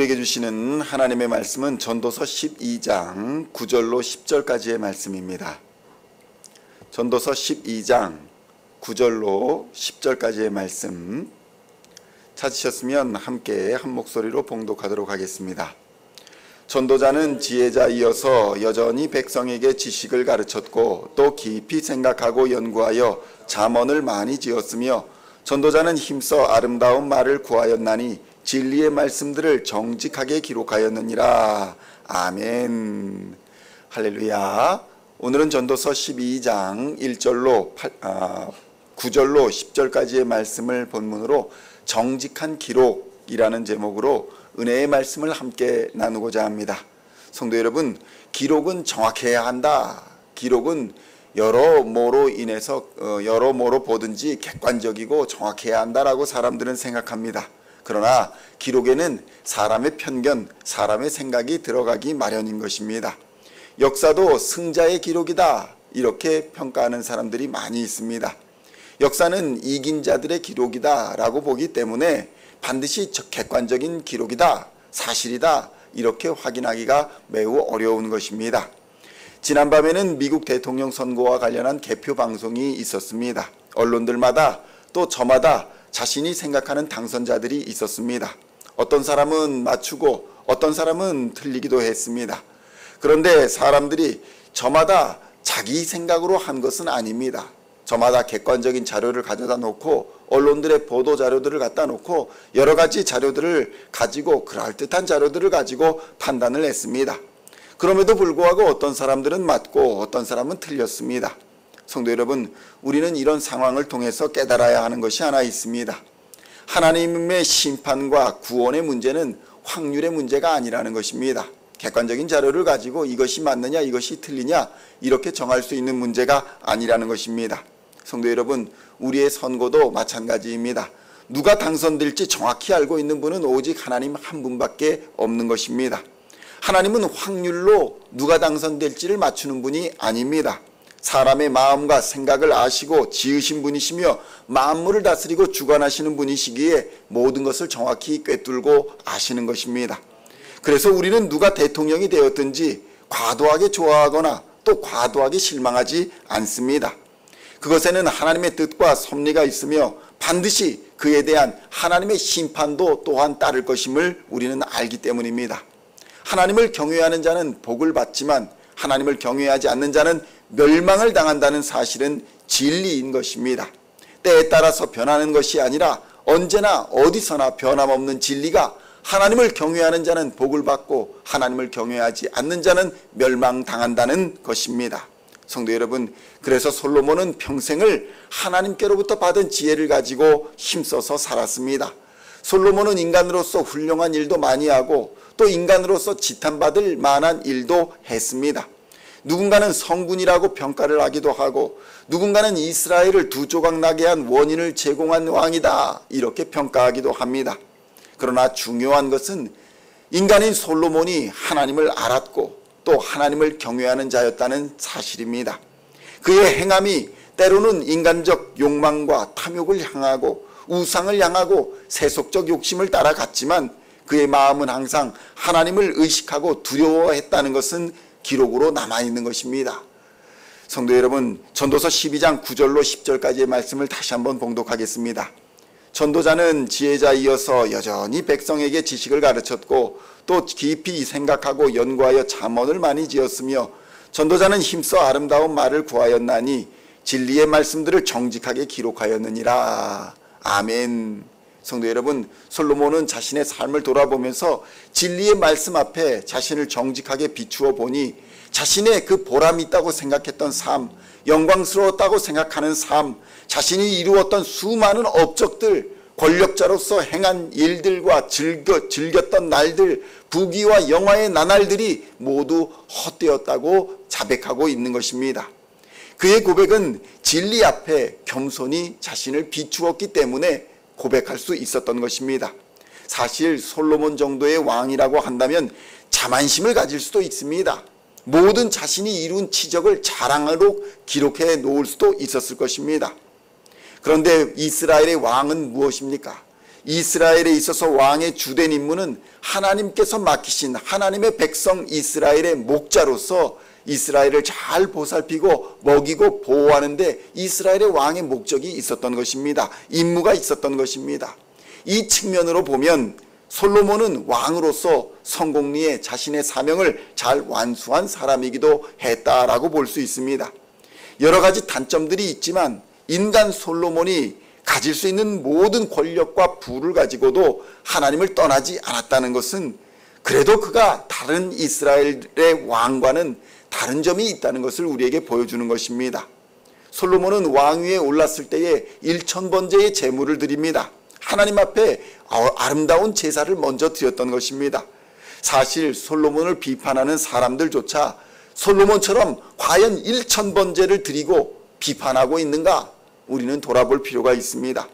우리에게 주시는 하나님의 말씀은 전도서 12장 9절로 10절까지의 말씀입니다. 전도서 12장 9절로 10절까지의 말씀 찾으셨으면 함께 한 목소리로 봉독하도록 하겠습니다. 전도자는 지혜자이어서 여전히 백성에게 지식을 가르쳤고 또 깊이 생각하고 연구하여 잠언을 많이 지었으며 전도자는 힘써 아름다운 말을 구하였나니 진리의 말씀들을 정직하게 기록하였느니라. 아멘. 할렐루야. 오늘은 전도서 12장 1절로 9절로 10절까지의 말씀을 본문으로 정직한 기록이라는 제목으로 은혜의 말씀을 함께 나누고자 합니다. 성도 여러분, 기록은 정확해야 한다. 기록은 여러모로 인해서 여러모로 보든지 객관적이고 정확해야 한다라고 사람들은 생각합니다. 그러나 기록에는 사람의 편견, 사람의 생각이 들어가기 마련인 것입니다. 역사도 승자의 기록이다, 이렇게 평가하는 사람들이 많이 있습니다. 역사는 이긴 자들의 기록이다 라고 보기 때문에 반드시 객관적인 기록이다, 사실이다, 이렇게 확인하기가 매우 어려운 것입니다. 지난밤에는 미국 대통령 선거와 관련한 개표 방송이 있었습니다. 언론들마다 또 저마다 자신이 생각하는 당선자들이 있었습니다. 어떤 사람은 맞추고 어떤 사람은 틀리기도 했습니다. 그런데 사람들이 저마다 자기 생각으로 한 것은 아닙니다. 저마다 객관적인 자료를 가져다 놓고 언론들의 보도 자료들을 갖다 놓고 여러 가지 자료들을 가지고 그럴듯한 자료들을 가지고 판단을 했습니다. 그럼에도 불구하고 어떤 사람들은 맞고 어떤 사람은 틀렸습니다. 성도 여러분, 우리는 이런 상황을 통해서 깨달아야 하는 것이 하나 있습니다. 하나님의 심판과 구원의 문제는 확률의 문제가 아니라는 것입니다. 객관적인 자료를 가지고 이것이 맞느냐 이것이 틀리냐 이렇게 정할 수 있는 문제가 아니라는 것입니다. 성도 여러분, 우리의 선거도 마찬가지입니다. 누가 당선될지 정확히 알고 있는 분은 오직 하나님 한 분밖에 없는 것입니다. 하나님은 확률로 누가 당선될지를 맞추는 분이 아닙니다. 사람의 마음과 생각을 아시고 지으신 분이시며 만물을 다스리고 주관하시는 분이시기에 모든 것을 정확히 꿰뚫고 아시는 것입니다. 그래서 우리는 누가 대통령이 되었든지 과도하게 좋아하거나 또 과도하게 실망하지 않습니다. 그것에는 하나님의 뜻과 섭리가 있으며 반드시 그에 대한 하나님의 심판도 또한 따를 것임을 우리는 알기 때문입니다. 하나님을 경외하는 자는 복을 받지만 하나님을 경외하지 않는 자는 멸망을 당한다는 사실은 진리인 것입니다. 때에 따라서 변하는 것이 아니라 언제나 어디서나 변함없는 진리가 하나님을 경외하는 자는 복을 받고 하나님을 경외하지 않는 자는 멸망당한다는 것입니다. 성도 여러분, 그래서 솔로몬은 평생을 하나님께로부터 받은 지혜를 가지고 힘써서 살았습니다. 솔로몬은 인간으로서 훌륭한 일도 많이 하고 또 인간으로서 지탄받을 만한 일도 했습니다. 누군가는 성군이라고 평가를 하기도 하고 누군가는 이스라엘을 두 조각 나게 한 원인을 제공한 왕이다, 이렇게 평가하기도 합니다. 그러나 중요한 것은 인간인 솔로몬이 하나님을 알았고 또 하나님을 경외하는 자였다는 사실입니다. 그의 행함이 때로는 인간적 욕망과 탐욕을 향하고 우상을 향하고 세속적 욕심을 따라갔지만 그의 마음은 항상 하나님을 의식하고 두려워했다는 것은 기록으로 남아있는 것입니다. 성도 여러분, 전도서 12장 9절로 10절까지의 말씀을 다시 한번 봉독하겠습니다. 전도자는 지혜자이어서 여전히 백성에게 지식을 가르쳤고 또 깊이 생각하고 연구하여 잠언을 많이 지었으며 전도자는 힘써 아름다운 말을 구하였나니 진리의 말씀들을 정직하게 기록하였느니라. 아멘. 성도 여러분, 솔로몬은 자신의 삶을 돌아보면서 진리의 말씀 앞에 자신을 정직하게 비추어 보니 자신의 그 보람이 있다고 생각했던 삶, 영광스러웠다고 생각하는 삶, 자신이 이루었던 수많은 업적들, 권력자로서 행한 일들과 즐겼던 날들, 부귀와 영화의 나날들이 모두 헛되었다고 자백하고 있는 것입니다. 그의 고백은 진리 앞에 겸손히 자신을 비추었기 때문에 고백할 수 있었던 것입니다. 사실 솔로몬 정도의 왕이라고 한다면 자만심을 가질 수도 있습니다. 모든 자신이 이룬 치적을 자랑으로 기록해 놓을 수도 있었을 것입니다. 그런데 이스라엘의 왕은 무엇입니까? 이스라엘에 있어서 왕의 주된 임무는 하나님께서 맡기신 하나님의 백성 이스라엘의 목자로서 이스라엘을 잘 보살피고 먹이고 보호하는데 이스라엘의 왕의 목적이 있었던 것입니다. 임무가 있었던 것입니다. 이 측면으로 보면 솔로몬은 왕으로서 성공리에 자신의 사명을 잘 완수한 사람이기도 했다라고 볼 수 있습니다. 여러 가지 단점들이 있지만 인간 솔로몬이 가질 수 있는 모든 권력과 부를 가지고도 하나님을 떠나지 않았다는 것은 그래도 그가 다른 이스라엘의 왕과는 다른 점이 있다는 것을 우리에게 보여주는 것입니다. 솔로몬은 왕위에 올랐을 때에 1000번제의 제물을 드립니다. 하나님 앞에 아름다운 제사를 먼저 드렸던 것입니다. 사실 솔로몬을 비판하는 사람들조차 솔로몬처럼 과연 1000번제를 드리고 비판하고 있는가? 우리는 돌아볼 필요가 있습니다.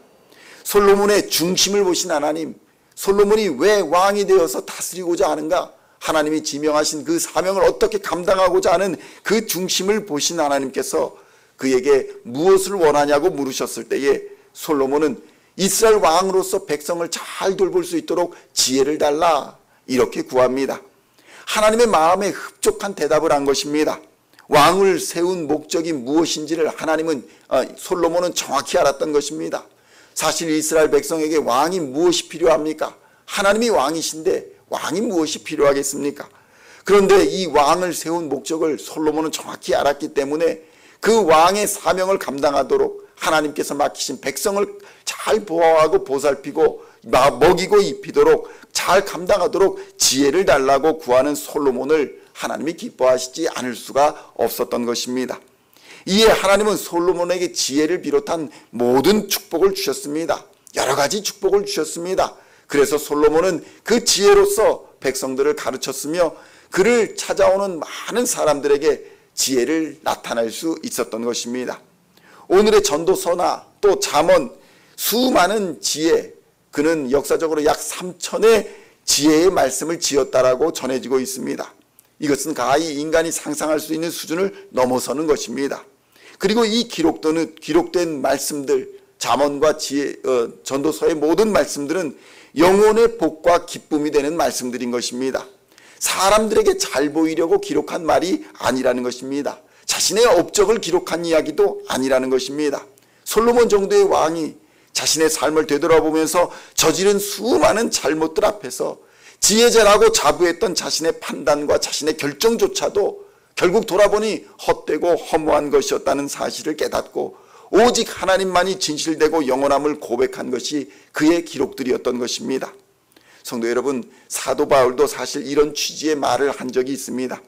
솔로몬의 중심을 보신 하나님, 솔로몬이 왜 왕이 되어서 다스리고자 하는가? 하나님이 지명하신 그 사명을 어떻게 감당하고자 하는 그 중심을 보신 하나님께서 그에게 무엇을 원하냐고 물으셨을 때에 솔로몬은 이스라엘 왕으로서 백성을 잘 돌볼 수 있도록 지혜를 달라 이렇게 구합니다. 하나님의 마음에 흡족한 대답을 한 것입니다. 왕을 세운 목적이 무엇인지를 솔로몬은 정확히 알았던 것입니다. 사실 이스라엘 백성에게 왕이 무엇이 필요합니까? 하나님이 왕이신데 왕이 무엇이 필요하겠습니까? 그런데 이 왕을 세운 목적을 솔로몬은 정확히 알았기 때문에 그 왕의 사명을 감당하도록 하나님께서 맡기신 백성을 잘 보호하고 보살피고 먹이고 입히도록 잘 감당하도록 지혜를 달라고 구하는 솔로몬을 하나님이 기뻐하시지 않을 수가 없었던 것입니다. 이에 하나님은 솔로몬에게 지혜를 비롯한 모든 축복을 주셨습니다. 여러 가지 축복을 주셨습니다. 그래서 솔로몬은 그 지혜로서 백성들을 가르쳤으며 그를 찾아오는 많은 사람들에게 지혜를 나타낼 수 있었던 것입니다. 오늘의 전도서나 또 잠언 수많은 지혜, 그는 역사적으로 약 3000의 지혜의 말씀을 지었다라고 전해지고 있습니다. 이것은 가히 인간이 상상할 수 있는 수준을 넘어서는 것입니다. 그리고 이 기록된 말씀들, 잠언과 전도서의 모든 말씀들은 영혼의 복과 기쁨이 되는 말씀들인 것입니다. 사람들에게 잘 보이려고 기록한 말이 아니라는 것입니다. 자신의 업적을 기록한 이야기도 아니라는 것입니다. 솔로몬 정도의 왕이 자신의 삶을 되돌아보면서 저지른 수많은 잘못들 앞에서 지혜자라고 자부했던 자신의 판단과 자신의 결정조차도 결국 돌아보니 헛되고 허무한 것이었다는 사실을 깨닫고 오직 하나님만이 진실되고 영원함을 고백한 것이 그의 기록들이었던 것입니다. 성도 여러분, 사도 바울도 사실 이런 취지의 말을 한 적이 있습니다.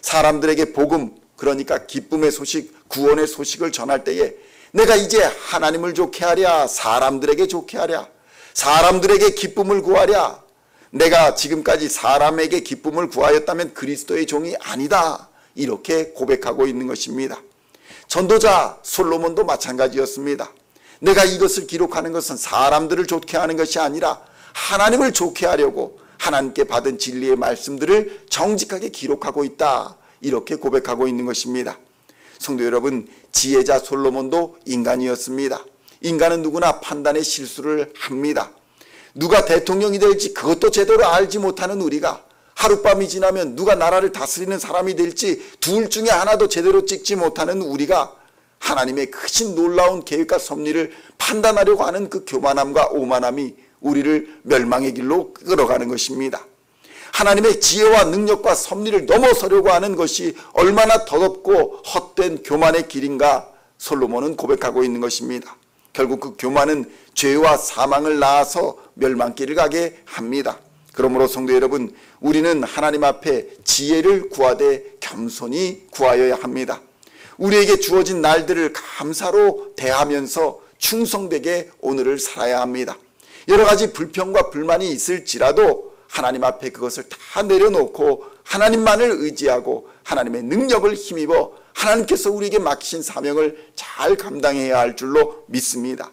사람들에게 복음, 그러니까 기쁨의 소식, 구원의 소식을 전할 때에 내가 이제 하나님을 좋게 하랴, 사람들에게 좋게 하랴, 사람들에게 기쁨을 구하랴, 내가 지금까지 사람에게 기쁨을 구하였다면 그리스도의 종이 아니다, 이렇게 고백하고 있는 것입니다. 전도자 솔로몬도 마찬가지였습니다. 내가 이것을 기록하는 것은 사람들을 좋게 하는 것이 아니라 하나님을 좋게 하려고 하나님께 받은 진리의 말씀들을 정직하게 기록하고 있다, 이렇게 고백하고 있는 것입니다. 성도 여러분, 지혜자 솔로몬도 인간이었습니다. 인간은 누구나 판단의 실수를 합니다. 누가 대통령이 될지 그것도 제대로 알지 못하는 우리가 하룻밤이 지나면 누가 나라를 다스리는 사람이 될지 둘 중에 하나도 제대로 찍지 못하는 우리가 하나님의 크신 놀라운 계획과 섭리를 판단하려고 하는 그 교만함과 오만함이 우리를 멸망의 길로 끌어가는 것입니다. 하나님의 지혜와 능력과 섭리를 넘어서려고 하는 것이 얼마나 더럽고 헛된 교만의 길인가 솔로몬은 고백하고 있는 것입니다. 결국 그 교만은 죄와 사망을 낳아서 멸망길을 가게 합니다. 그러므로 성도 여러분, 우리는 하나님 앞에 지혜를 구하되 겸손히 구하여야 합니다. 우리에게 주어진 날들을 감사로 대하면서 충성되게 오늘을 살아야 합니다. 여러 가지 불평과 불만이 있을지라도 하나님 앞에 그것을 다 내려놓고 하나님만을 의지하고 하나님의 능력을 힘입어 하나님께서 우리에게 맡기신 사명을 잘 감당해야 할 줄로 믿습니다.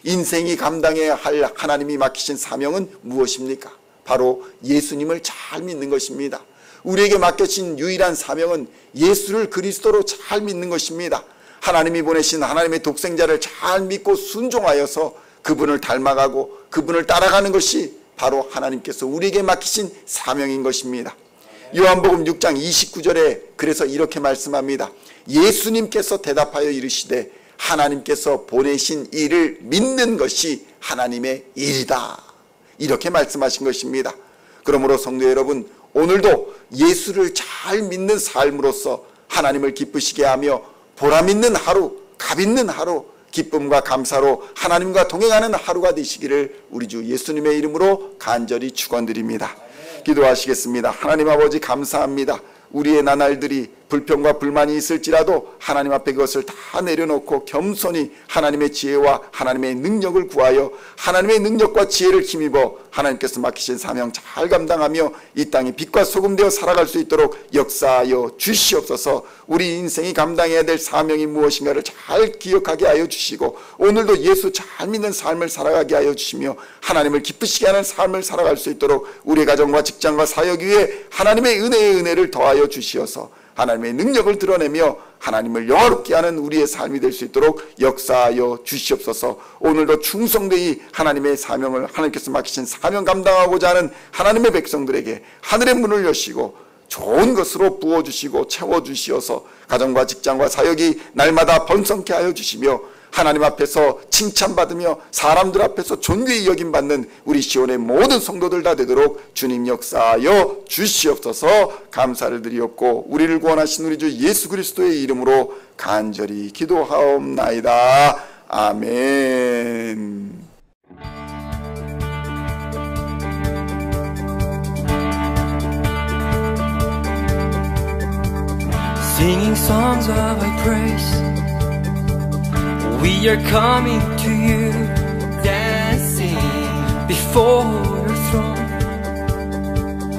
인생이 감당해야 할 하나님이 맡기신 사명은 무엇입니까? 바로 예수님을 잘 믿는 것입니다. 우리에게 맡겨진 유일한 사명은 예수를 그리스도로 잘 믿는 것입니다. 하나님이 보내신 하나님의 독생자를 잘 믿고 순종하여서 그분을 닮아가고 그분을 따라가는 것이 바로 하나님께서 우리에게 맡기신 사명인 것입니다. 요한복음 6장 29절에 그래서 이렇게 말씀합니다. 예수님께서 대답하여 이르시되 하나님께서 보내신 이를 믿는 것이 하나님의 일이다. 이렇게 말씀하신 것입니다. 그러므로 성도 여러분, 오늘도 예수를 잘 믿는 삶으로서 하나님을 기쁘시게 하며 보람 있는 하루, 값 있는 하루, 기쁨과 감사로 하나님과 동행하는 하루가 되시기를 우리 주 예수님의 이름으로 간절히 축원드립니다. 기도하시겠습니다. 하나님 아버지 감사합니다. 우리의 나날들이 불평과 불만이 있을지라도 하나님 앞에 그것을 다 내려놓고 겸손히 하나님의 지혜와 하나님의 능력을 구하여 하나님의 능력과 지혜를 힘입어 하나님께서 맡기신 사명 잘 감당하며 이 땅에 빛과 소금 되어 살아갈 수 있도록 역사하여 주시옵소서. 우리 인생이 감당해야 될 사명이 무엇인가를 잘 기억하게 하여 주시고 오늘도 예수 잘 믿는 삶을 살아가게 하여 주시며 하나님을 기쁘시게 하는 삶을 살아갈 수 있도록 우리 가정과 직장과 사역 위에 하나님의 은혜를 더하여 주시어서 하나님의 능력을 드러내며 하나님을 영화롭게 하는 우리의 삶이 될 수 있도록 역사하여 주시옵소서. 오늘도 충성되이 하나님의 사명을 하나님께서 맡기신 사명 감당하고자 하는 하나님의 백성들에게 하늘의 문을 여시고 좋은 것으로 부어주시고 채워주시어서 가정과 직장과 사역이 날마다 번성케 하여 주시며 하나님 앞에서 칭찬받으며 사람들 앞에서 존귀히 여김받는 우리 시온의 모든 성도들 다 되도록 주님 역사하여 주시옵소서. 감사를 드리옵고 우리를 구원하신 우리 주 예수 그리스도의 이름으로 간절히 기도하옵나이다. 아멘. Singing songs of thy praise, we are coming to you, dancing before your throne.